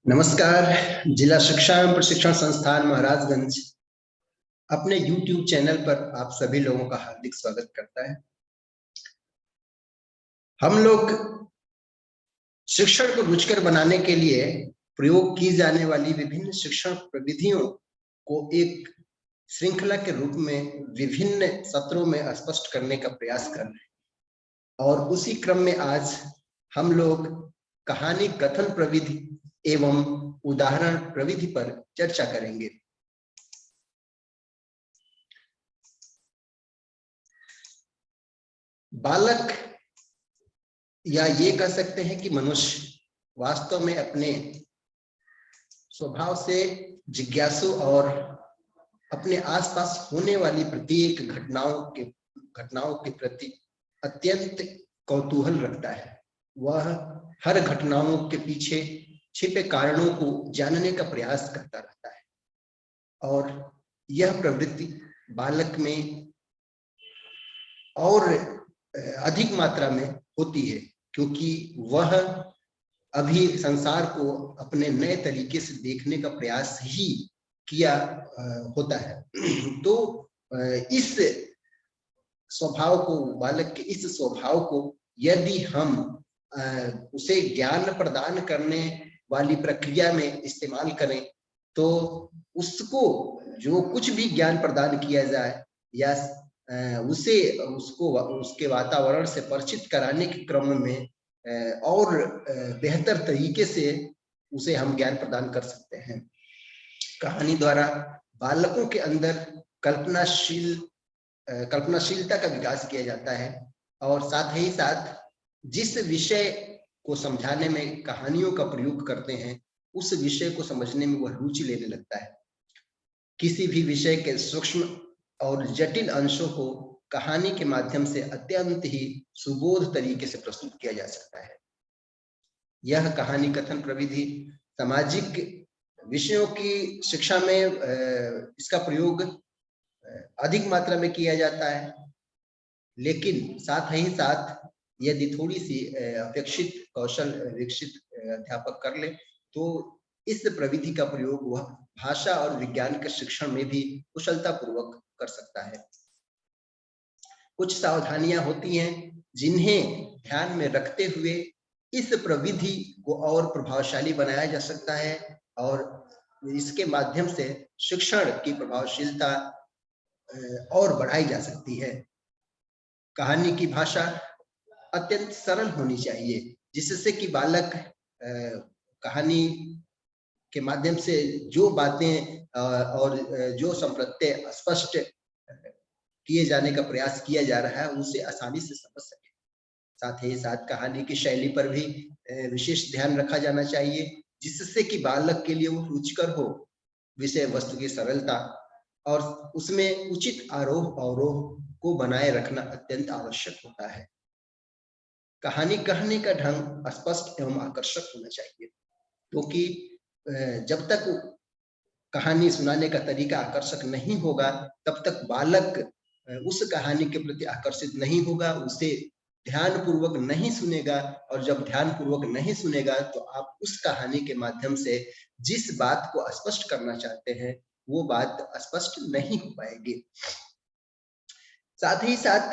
नमस्कार। जिला शिक्षा एवं प्रशिक्षण संस्थान महाराजगंज अपने YouTube चैनल पर आप सभी लोगों का हार्दिक स्वागत करता है। हम लोग शिक्षण को रुचिकर बनाने के लिए प्रयोग की जाने वाली विभिन्न शिक्षण प्रविधियों को एक श्रृंखला के रूप में विभिन्न सत्रों में स्पष्ट करने का प्रयास कर रहे हैं और उसी क्रम में आज हम लोग कहानी कथन प्रविधि एवं उदाहरण प्रविधि पर चर्चा करेंगे। बालक या ये कह सकते हैं कि मनुष्य वास्तव में अपने स्वभाव से जिज्ञासु और अपने आसपास होने वाली प्रत्येक घटनाओं के प्रति अत्यंत कौतूहल रखता है। वह हर घटनाओं के पीछे छिपे कारणों को जानने का प्रयास करता रहता है और यह प्रवृत्ति बालक में और अधिक मात्रा में होती है क्योंकि वह अभी संसार को अपने नए तरीके से देखने का प्रयास ही किया होता है। तो इस स्वभाव को, बालक के इस स्वभाव को यदि हम उसे ज्ञान प्रदान करने वाली प्रक्रिया में इस्तेमाल करें तो उसको जो कुछ भी ज्ञान प्रदान किया जाए या उसको उसके वातावरण से परिचित कराने के क्रम में और बेहतर तरीके से उसे हम ज्ञान प्रदान कर सकते हैं। कहानी द्वारा बालकों के अंदर कल्पनाशीलता का विकास किया जाता है और साथ ही साथ जिस विषय को समझाने में कहानियों का प्रयोग करते हैं उस विषय को समझने में वह रुचि लेने लगता है। किसी भी विषय के सूक्ष्म और जटिल अंशों को कहानी के माध्यम से अत्यंत ही सुबोध तरीके से प्रस्तुत किया जा सकता है। यह कहानी कथन प्रविधि सामाजिक विषयों की शिक्षा में इसका प्रयोग अधिक मात्रा में किया जाता है, लेकिन साथ ही साथ यदि थोड़ी सी अपेक्षित कौशल विकसित अध्यापक कर ले तो इस प्रविधि का प्रयोग वह भाषा और विज्ञान के शिक्षण में भी कुशलता पूर्वक कर सकता है। कुछ सावधानियां होती हैं जिन्हें ध्यान में रखते हुए इस प्रविधि को और प्रभावशाली बनाया जा सकता है और इसके माध्यम से शिक्षण की प्रभावशीलता और बढ़ाई जा सकती है। कहानी की भाषा अत्यंत सरल होनी चाहिए जिससे कि बालक कहानी के माध्यम से जो बातें और जो संप्रत्यय स्पष्ट किए जाने का प्रयास किया जा रहा है उसे आसानी से समझ सके। साथ ही साथ कहानी की शैली पर भी विशेष ध्यान रखा जाना चाहिए जिससे कि बालक के लिए वो रुचिकर हो। विषय वस्तु की सरलता और उसमें उचित आरोह अवरोह को बनाए रखना अत्यंत आवश्यक होता है। कहानी कहने का ढंग स्पष्ट एवं आकर्षक होना चाहिए क्योंकि जब तक कहानी सुनाने का तरीका आकर्षक नहीं होगा तब तक बालक उस कहानी के प्रति आकर्षित नहीं होगा, उसे ध्यान पूर्वक नहीं सुनेगा और जब ध्यान पूर्वक नहीं सुनेगा तो आप उस कहानी के माध्यम से जिस बात को स्पष्ट करना चाहते हैं वो बात स्पष्ट नहीं हो पाएगी। साथ ही साथ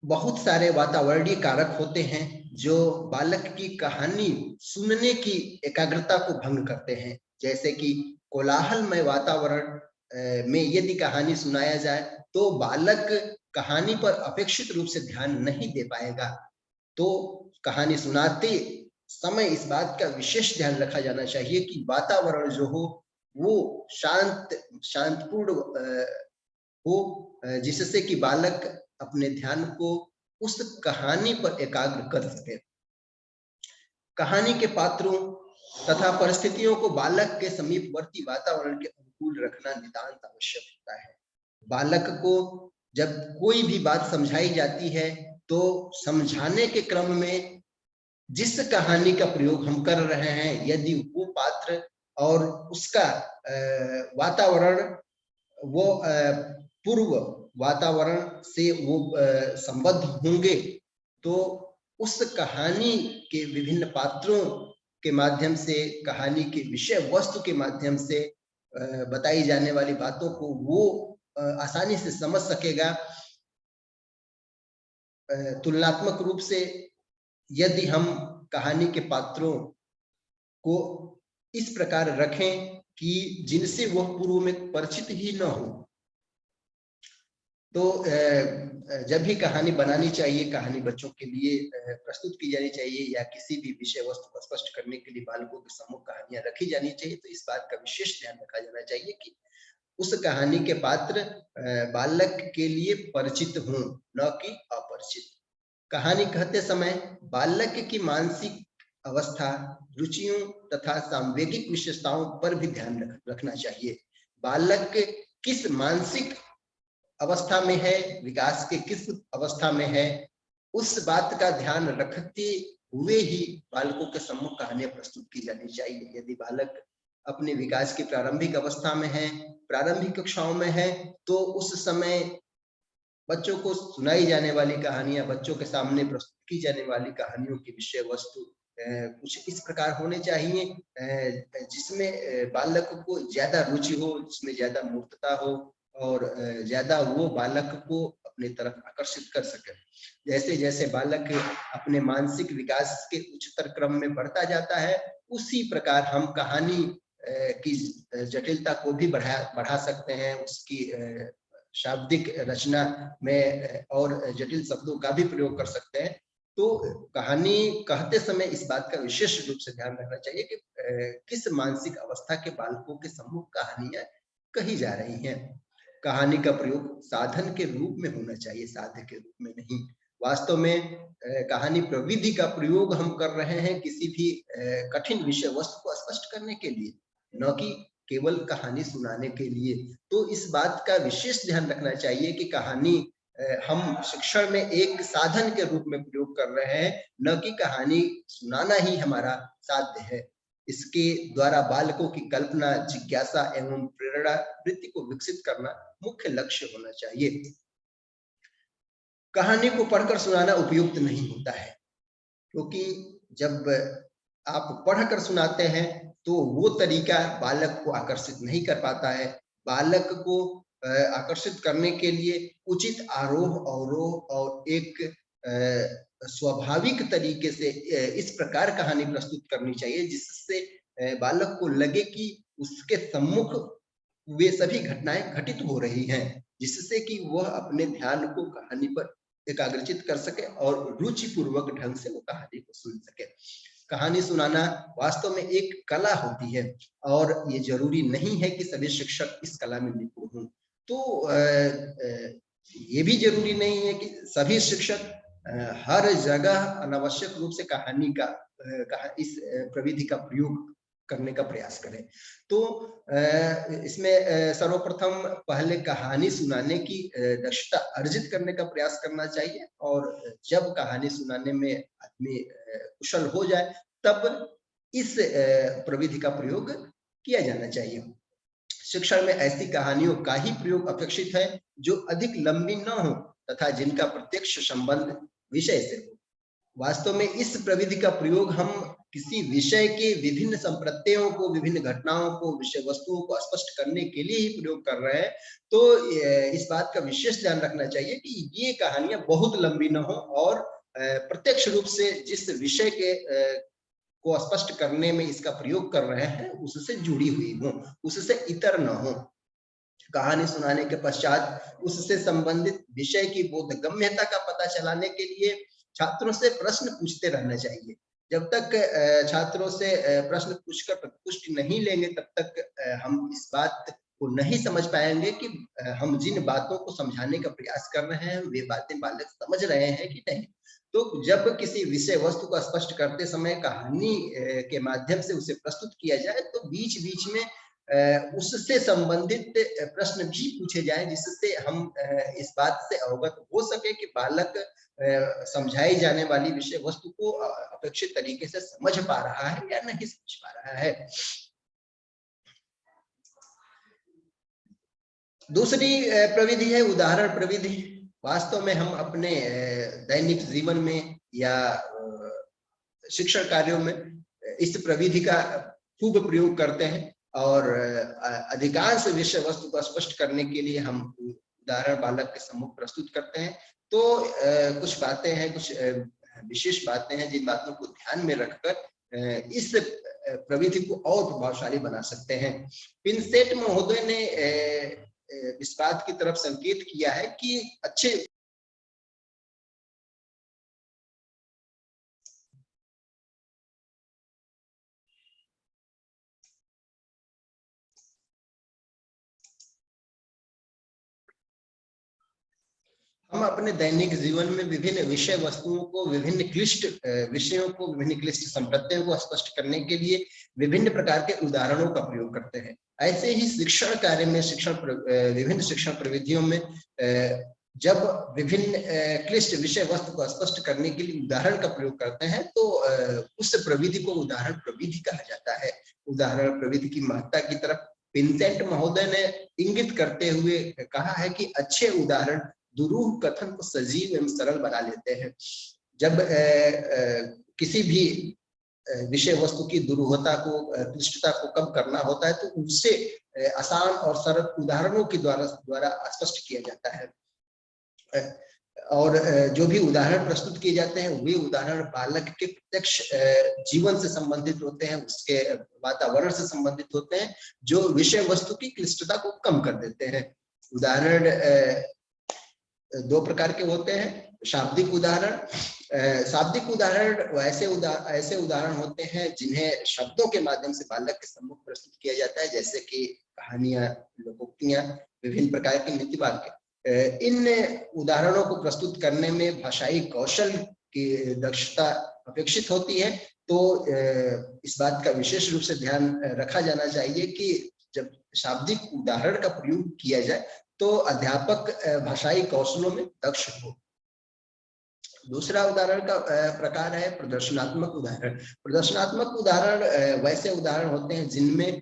बहुत सारे वातावरणीय कारक होते हैं जो बालक की कहानी सुनने की एकाग्रता को भंग करते हैं। जैसे कि कोलाहलमय वातावरण में यदि कहानी सुनाया जाए तो बालक कहानी पर अपेक्षित रूप से ध्यान नहीं दे पाएगा। तो कहानी सुनाते समय इस बात का विशेष ध्यान रखा जाना चाहिए कि वातावरण जो हो वो शांतपूर्ण हो जिससे कि बालक अपने ध्यान को उस कहानी पर एकाग्र कर सके। कहानी के पात्रों तथा परिस्थितियों को बालक के समीपवर्ती वातावरण के अनुकूल रखना नितांत आवश्यक होता है। बालक को जब कोई भी बात समझाई जाती है तो समझाने के क्रम में जिस कहानी का प्रयोग हम कर रहे हैं यदि वो पात्र और उसका वातावरण वो पूर्व वातावरण से वो संबद्ध होंगे तो उस कहानी के विभिन्न पात्रों के माध्यम से, कहानी के विषय वस्तु के माध्यम से बताई जाने वाली बातों को वो आसानी से समझ सकेगा। तुलनात्मक रूप से यदि हम कहानी के पात्रों को इस प्रकार रखें कि जिनसे वह पूर्व में परिचित ही न हो, तो जब भी कहानी बनानी चाहिए, कहानी बच्चों के लिए प्रस्तुत की जानी चाहिए या किसी भी विषय वस्तु को स्पष्ट करने के लिए बालकों के सम्मुख कहानियां रखी जानी चाहिए, तो इस बात का विशेष ध्यान रखा जाना चाहिए कि उस कहानी के पात्र बालक के लिए परिचित हों, न कि अपरिचित। कहानी कहते समय बालक की मानसिक अवस्था, रुचियों तथा सांवेगिक विशेषताओं पर भी ध्यान रखना चाहिए। बालक किस मानसिक अवस्था में है, विकास के किस अवस्था में है, उस बात का ध्यान रखते हुए ही बालकों के सम्मुख कहानियां प्रस्तुत की जानी चाहिए। यदि बालक अपने विकास की प्रारंभिक अवस्था में है, प्रारंभिक कक्षाओं में है, तो उस समय बच्चों को सुनाई जाने वाली कहानियां, बच्चों के सामने प्रस्तुत की जाने वाली कहानियों की विषय वस्तु कुछ इस प्रकार होने चाहिए जिसमें बालक को ज्यादा रुचि हो, जिसमें ज्यादा मूर्तता हो और ज्यादा वो बालक को अपनी तरफ आकर्षित कर सके। जैसे जैसे बालक अपने मानसिक विकास के उच्चतर क्रम में बढ़ता जाता है, उसी प्रकार हम कहानी की जटिलता को भी बढ़ा सकते हैं, उसकी शाब्दिक रचना में और जटिल शब्दों का भी प्रयोग कर सकते हैं। तो कहानी कहते समय इस बात का विशेष रूप से ध्यान रखना चाहिए कि किस मानसिक अवस्था के बालकों के सम्मुख कहानियां कही जा रही हैं। कहानी का प्रयोग साधन के रूप में होना चाहिए, साध्य के रूप में नहीं। वास्तव में कहानी प्रविधि का प्रयोग हम कर रहे हैं किसी भी कठिन विषय वस्तु को स्पष्ट करने के लिए, न कि केवल कहानी सुनाने के लिए। तो इस बात का विशेष ध्यान रखना चाहिए कि कहानी हम शिक्षण में एक साधन के रूप में प्रयोग कर रहे हैं, न कि कहानी सुनाना ही हमारा साध्य है। इसके द्वारा बालकों की कल्पना, जिज्ञासा एवं प्रेरणा वृत्ति को विकसित करना मुख्य लक्ष्य होना चाहिए। कहानी को पढ़कर सुनाना उपयुक्त नहीं होता है, क्योंकि जब आप पढ़कर सुनाते हैं तो वो तरीका बालक को आकर्षित नहीं कर पाता है। बालक को आकर्षित करने के लिए उचित आरोह अवरोह और एक स्वाभाविक तरीके से इस प्रकार कहानी प्रस्तुत करनी चाहिए जिससे बालक को लगे कि उसके सम्मुख वे सभी घटनाएं घटित हो रही हैं, जिससे कि वह अपने ध्यान को कहानी पर एकाग्रचित कर सके और रुचि पूर्वक ढंग से वो कहानी को सुन सके। कहानी सुनाना वास्तव में एक कला होती है और ये जरूरी नहीं है कि सभी शिक्षक इस कला में निपुण हों। तो ये भी जरूरी नहीं है कि सभी शिक्षक हर जगह अनावश्यक रूप से कहानी का इस प्रविधि का प्रयोग करने का प्रयास करें। तो इसमें सर्वप्रथम पहले कहानी सुनाने की दक्षता अर्जित करने का प्रयास करना चाहिए और जब कहानी सुनाने में आदमी कुशल हो जाए तब इस प्रविधि का प्रयोग किया जाना चाहिए। शिक्षण में ऐसी कहानियों का ही प्रयोग अपेक्षित है जो अधिक लंबी न हो तथा जिनका प्रत्यक्ष संबंध विषय से हो। वास्तव में इस प्रविधि का प्रयोग हम किसी विषय के विभिन्न संप्रत्ययों को, विभिन्न घटनाओं को, विषय वस्तुओं को स्पष्ट करने के लिए ही प्रयोग कर रहे हैं। तो इस बात का विशेष ध्यान रखना चाहिए कि ये कहानियां बहुत लंबी न हो और प्रत्यक्ष रूप से जिस विषय के को स्पष्ट करने में इसका प्रयोग कर रहे हैं उससे जुड़ी हुई हो, उससे इतर न हो। कहानी सुनाने के पश्चात उससे संबंधित विषय की बोधगम्यता का पता चलाने के लिए छात्रों से प्रश्न पूछते रहना चाहिए। जब तक छात्रों से प्रश्न पूछकर प्रत्युष्टि नहीं लेंगे तब तक हम इस बात को नहीं समझ पाएंगे कि हम जिन बातों को समझाने का प्रयास कर रहे हैं वे बातें बालक समझ रहे हैं कि नहीं। तो जब किसी विषय वस्तु को स्पष्ट करते समय कहानी के माध्यम से उसे प्रस्तुत किया जाए तो बीच बीच में उससे संबंधित प्रश्न भी पूछे जाए जिससे हम इस बात से अवगत हो सके कि बालक समझाई जाने वाली विषय वस्तु को अपेक्षित तरीके से समझ पा रहा है या नहीं समझ पा रहा है। दूसरी प्रविधि है उदाहरण प्रविधि। वास्तव में हम अपने दैनिक जीवन में या शिक्षण कार्यों में इस प्रविधि का खूब प्रयोग करते हैं और अधिकांश विषय वस्तु को स्पष्ट करने के लिए हम उदाहरण बालक के सम्मुख प्रस्तुत करते हैं। तो कुछ बातें हैं, कुछ विशेष बातें हैं जिन बातों को ध्यान में रखकर इस प्रविधि को और प्रभावशाली बना सकते हैं। पिंसेट महोदय ने इस बात की तरफ संकेत किया है कि अच्छे हम अपने दैनिक जीवन में विभिन्न विषय वस्तुओं को, विभिन्न क्लिष्ट विषयों को, विभिन्न क्लिष्ट संपत्तियों को स्पष्ट करने के लिए विभिन्न प्रकार के उदाहरणों का प्रयोग करते हैं। ऐसे ही शिक्षण कार्य में, विभिन्न शिक्षण प्रविधियों में जब विभिन्न क्लिष्ट विषय वस्तु को स्पष्ट करने के लिए उदाहरण का प्रयोग करते हैं तो उस प्रविधि को उदाहरण प्रविधि कहा जाता है। उदाहरण प्रविधि की महत्ता की तरफ पिंसेट महोदय ने इंगित करते हुए कहा है कि अच्छे उदाहरण दुरूह कथन को सजीव एवं सरल बना लेते हैं। जब किसी भी विषय वस्तु की दुरूहता को, क्लिष्टता को कम करना होता है तो उससे आसान और सरल उदाहरणों के द्वारा स्पष्ट किया जाता है। और जो भी उदाहरण प्रस्तुत किए जाते हैं वे उदाहरण बालक के प्रत्यक्ष जीवन से संबंधित होते हैं, उसके वातावरण से संबंधित होते हैं, जो विषय वस्तु की क्लिष्टता को कम कर देते हैं। उदाहरण दो प्रकार के होते हैं। शाब्दिक उदाहरण, शाब्दिक उदाहरण ऐसे उदाहरण होते हैं जिन्हें शब्दों के माध्यम से बालक के सम्मुख प्रस्तुत किया जाता है, जैसे कि कहानियां, लोकोक्तियां, विभिन्न प्रकार के नीति वाक्य। इन उदाहरणों को प्रस्तुत करने में भाषाई कौशल की दक्षता अपेक्षित होती है। तो इस बात का विशेष रूप से ध्यान रखा जाना चाहिए कि जब शाब्दिक उदाहरण का प्रयोग किया जाए तो अध्यापक भाषाई कौशलों में दक्ष हो। दूसरा उदाहरण का प्रकार है प्रदर्शनात्मक उदाहरण। प्रदर्शनात्मक उदाहरण वैसे उदाहरण होते हैं जिनमें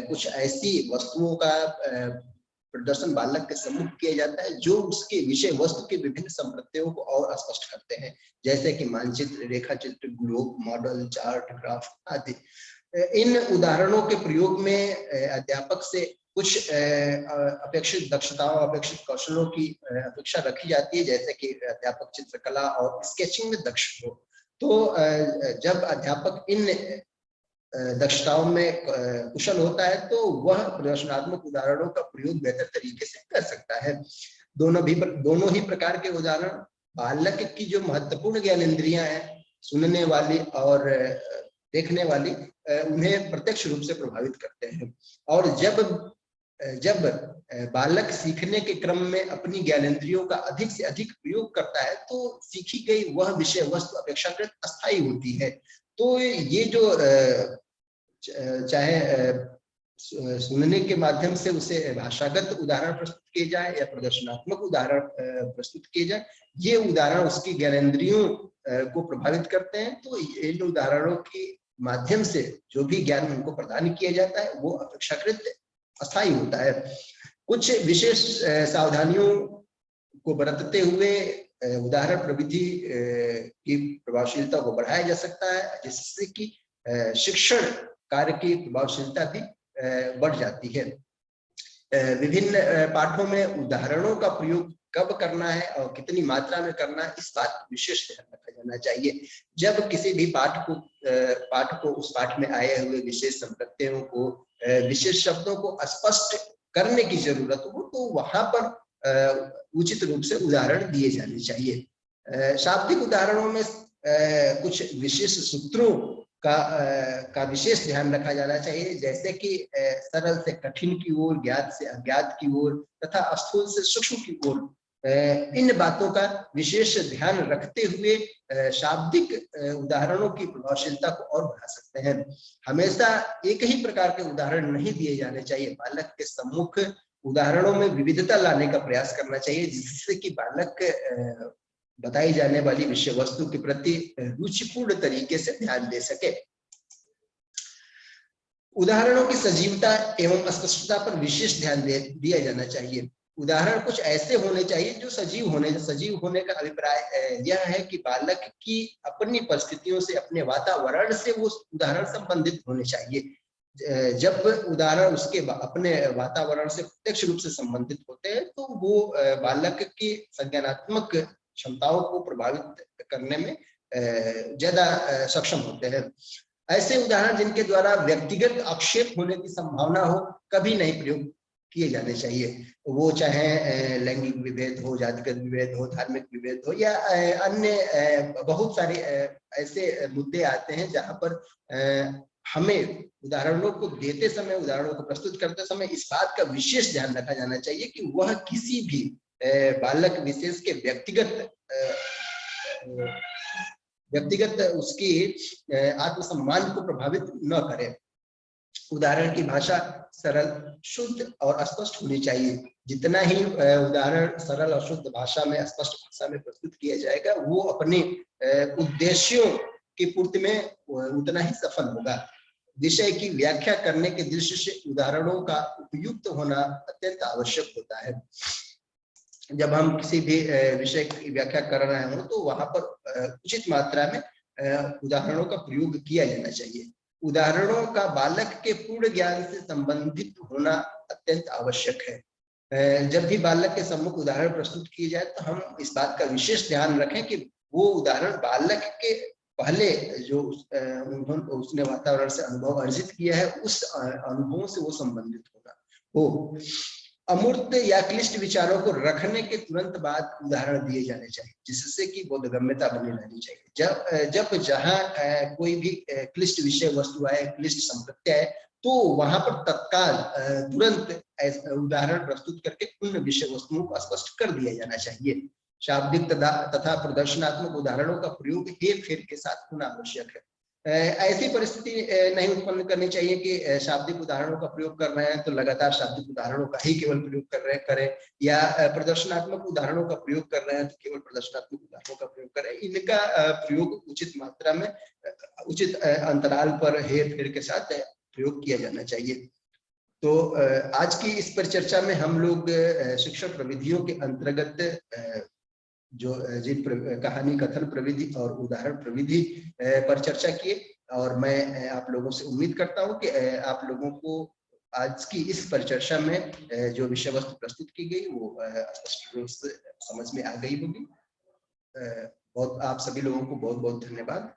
कुछ ऐसी वस्तुओं का प्रदर्शन बालक के सम्मुख किया जाता है जो उसके विषय वस्तु के विभिन्न संपत्तियों को और स्पष्ट करते हैं, जैसे कि मानचित्र, रेखा चित्र, ग्लोब, मॉडल, चार्ट, ग्राफ आदि। इन उदाहरणों के प्रयोग में अध्यापक से कुछ अपेक्षित दक्षताओं, अपेक्षित कौशलों की अपेक्षा रखी जाती है, जैसे कि अध्यापक चित्रकला और स्केचिंग में दक्ष हो। तो जब अध्यापक इन दक्षताओं में कुशल होता है तो वह प्रदर्शनात्मक उदाहरणों का प्रयोग बेहतर तरीके से कर सकता है। दोनों ही प्रकार के उदाहरण बालक की जो महत्वपूर्ण ज्ञान इंद्रियां हैं, सुनने वाली और देखने वाली, उन्हें प्रत्यक्ष रूप से प्रभावित करते हैं। और जब बालक सीखने के क्रम में अपनी ज्ञानेंद्रियों का अधिक से अधिक प्रयोग करता है तो सीखी गई वह विषय वस्तु अपेक्षाकृत अस्थायी होती है। तो ये जो चाहे सुनने के माध्यम से उसे भाषागत उदाहरण प्रस्तुत किए जाए या प्रदर्शनात्मक उदाहरण प्रस्तुत किए जाए, ये उदाहरण उसकी ज्ञानेंद्रियों को प्रभावित करते हैं। तो इन उदाहरणों के माध्यम से जो भी ज्ञान उनको प्रदान किया जाता है वो अपेक्षाकृत अस्थायी होता है। कुछ विशेष सावधानियों को बरतते हुए उदाहरण प्रविधि की प्रभावशीलता को बढ़ाया जा सकता है, जिससे कि शिक्षण कार्य की प्रभावशीलता भी बढ़ जाती है। विभिन्न पाठों में उदाहरणों का प्रयोग कब करना है और कितनी मात्रा में करना है, इस बात का विशेष ध्यान रखा जाना चाहिए। जब किसी भी पाठ को उस पाठ में आए हुए विशेष संपत्तियों को, विशेष शब्दों को स्पष्ट करने की जरूरत हो तो वहां पर उचित रूप से उदाहरण दिए जाने चाहिए। शाब्दिक उदाहरणों में कुछ विशेष सूत्रों का विशेष ध्यान रखा जाना चाहिए, जैसे कि सरल से कठिन की ओर, ज्ञात से अज्ञात की ओर तथा स्थूल से सूक्ष्म की ओर। इन बातों का विशेष ध्यान रखते हुए शाब्दिक उदाहरणों की प्रभावशीलता को और बढ़ा सकते हैं। हमेशा एक ही प्रकार के उदाहरण नहीं दिए जाने चाहिए। बालक के सम्मुख उदाहरणों में विविधता लाने का प्रयास करना चाहिए, जिससे कि बालक बताई जाने वाली विषय वस्तु के प्रति रुचिपूर्ण तरीके से ध्यान दे सके। उदाहरणों की सजीवता एवं स्पष्टता पर विशेष ध्यान दिया जाना चाहिए। उदाहरण कुछ ऐसे होने चाहिए जो सजीव होने का अभिप्राय यह है कि बालक की अपनी परिस्थितियों से, अपने वातावरण से वो उदाहरण संबंधित होने चाहिए। जब उदाहरण उसके अपने वातावरण से प्रत्यक्ष रूप से संबंधित होते हैं तो वो बालक की संज्ञानात्मक क्षमताओं को प्रभावित करने में ज्यादा सक्षम होते हैं। ऐसे उदाहरण जिनके द्वारा व्यक्तिगत आक्षेप होने की संभावना हो, कभी नहीं प्रयोग किए जाने चाहिए। वो चाहे लैंगिक विभेद हो, जातिगत विभेद हो, धार्मिक विभेद हो, या अन्य बहुत सारे ऐसे मुद्दे आते हैं जहां पर हमें उदाहरणों को देते समय, उदाहरणों को प्रस्तुत करते समय इस बात का विशेष ध्यान रखा जाना चाहिए कि वह किसी भी बालक विशेष के व्यक्तिगत उसकी आत्मसम्मान को प्रभावित न करे। उदाहरण की भाषा सरल, शुद्ध और स्पष्ट होनी चाहिए। जितना ही उदाहरण सरल और शुद्ध भाषा में, स्पष्ट भाषा में प्रस्तुत किया जाएगा, वो अपने उद्देश्यों की पूर्ति में उतना ही सफल होगा। विषय की व्याख्या करने के दृष्टि से उदाहरणों का उपयुक्त होना अत्यंत आवश्यक होता है। जब हम किसी भी विषय की व्याख्या कर रहे हो तो वहां पर उचित मात्रा में उदाहरणों का प्रयोग किया जाना चाहिए। उदाहरणों का बालक के पूर्ण ज्ञान से संबंधित होना अत्यंत आवश्यक है। जब भी बालक के सम्मुख उदाहरण प्रस्तुत किए जाए तो हम इस बात का विशेष ध्यान रखें कि वो उदाहरण बालक के पहले जो उसने वातावरण से अनुभव अर्जित किया है, उस अनुभवों से वो संबंधित होना हो। अमूर्त या क्लिष्ट विचारों को रखने के तुरंत बाद उदाहरण दिए जाने चाहिए, जिससे कि बोधगम्यता बनी रहनी चाहिए। जब जहां कोई भी क्लिष्ट विषय वस्तु आए, क्लिष्ट संप्रत्य आए, तो वहां पर तत्काल तुरंत उदाहरण प्रस्तुत करके उन विषय वस्तुओं को स्पष्ट कर दिया जाना चाहिए। शाब्दिक तथा प्रदर्शनात्मक उदाहरणों का प्रयोग हेर फेर के साथ होना आवश्यक है। ऐसी परिस्थिति नहीं उत्पन्न करनी चाहिए कि शाब्दिक उदाहरणों का प्रयोग कर रहे हैं तो लगातार शाब्दिक उदाहरणों का ही केवल प्रयोग करें, या प्रदर्शनात्मक उदाहरणों का प्रयोग कर रहे हैं तो केवल प्रदर्शनात्मक उदाहरणों का प्रयोग करें। इनका प्रयोग उचित मात्रा में, उचित अंतराल पर हेर फेर के साथ प्रयोग किया जाना चाहिए। तो आज की इस परिचर्चा में हम लोग शिक्षण प्रविधियों के अंतर्गत जो जिन कहानी कथन प्रविधि और उदाहरण प्रविधि पर चर्चा किए, और मैं आप लोगों से उम्मीद करता हूं कि आप लोगों को आज की इस परिचर्चा में जो विषय वस्तु प्रस्तुत की गई वो स्पष्ट रूप से समझ में आ गई होगी। बहुत आप सभी लोगों को बहुत बहुत धन्यवाद।